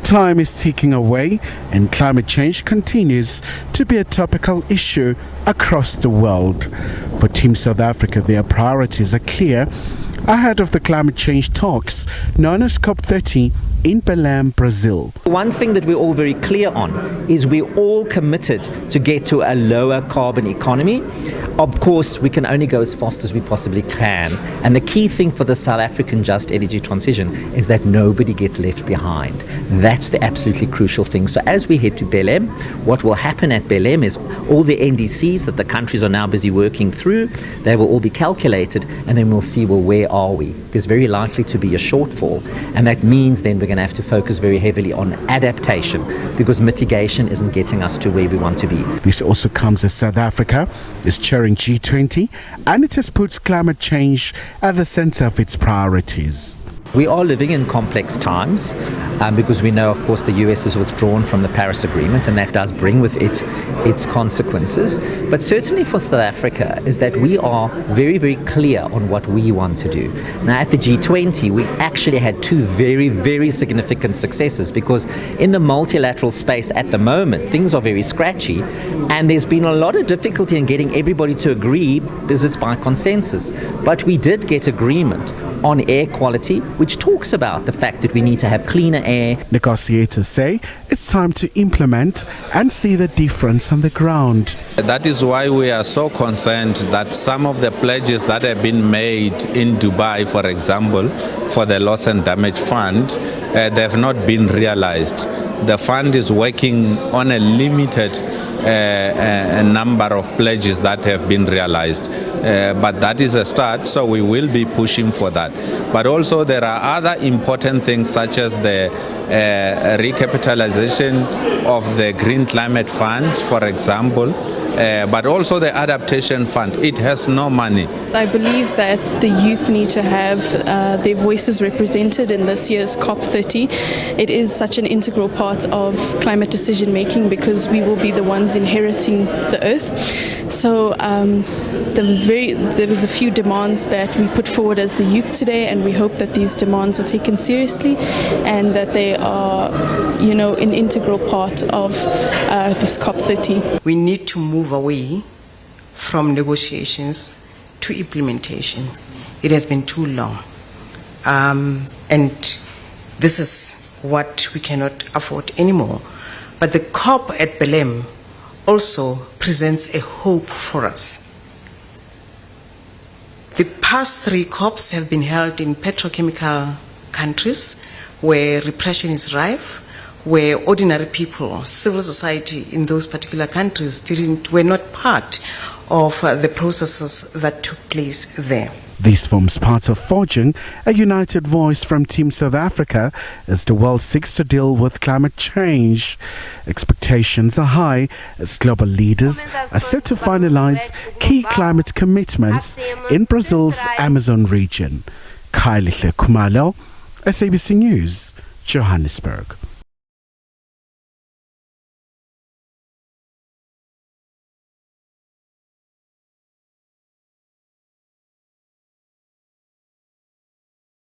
Time is ticking away and climate change continues to be a topical issue across the world. For Team South Africa, their priorities are clear ahead of the climate change talks known as COP30 in Belém, Brazil. One thing that we're all very clear on is we're all committed to get to a lower carbon economy. Of course, we can only go as fast as we possibly can. And the key thing for the South African just energy transition is that nobody gets left behind. That's the absolutely crucial thing. So as we head to Belém, what will happen at Belém is all the NDCs that the countries are now busy working through, they will all be calculated, and then we'll see, well, where are we? There's very likely to be a shortfall, and that means then we're going to have to focus very heavily on adaptation, because mitigation isn't getting us to where we want to be. This also comes as South Africa is chairing G20, and it has put climate change at the center of its priorities. We are living in complex times because we know, of course, the US has withdrawn from the Paris Agreement, and that does bring with it its consequences. But certainly for South Africa is that we are very, very clear on what we want to do. Now at the G20, we actually had two very, very significant successes, because in the multilateral space at the moment, things are very scratchy, and there's been a lot of difficulty in getting everybody to agree because it's by consensus. But we did get agreement on air quality, which talks about the fact that we need to have cleaner air. Negotiators say it's time to implement and see the difference on the ground. That is why we are so concerned that some of the pledges that have been made in Dubai, for example, for the loss and damage fund, they have not been realized. The fund is working on a limited a number of pledges that have been realized, but that is a start, so we will be pushing for that. But also there are other important things, such as the recapitalization of the Green Climate Fund, for example, but also the adaptation fund. It has no money. I believe that the youth need to have their voices represented in this year's COP30. It is such an integral part of climate decision making, because we will be the ones inheriting the earth. So there was a few demands that we put forward as the youth today, and we hope that these demands are taken seriously and that they are, an integral part of this COP30. We need to move away from negotiations to implementation. It has been too long, and this is what we cannot afford anymore. But the COP at Belém also presents a hope for us. The past 3 COPs have been held in petrochemical countries where repression is rife, where ordinary people, civil society in those particular countries were not part of the processes that took place there. This forms part of forging a united voice from Team South Africa as the world seeks to deal with climate change. Expectations are high as global leaders are set to finalize key climate commitments in Brazil's Amazon region. Khumalo, SABC News, Johannesburg.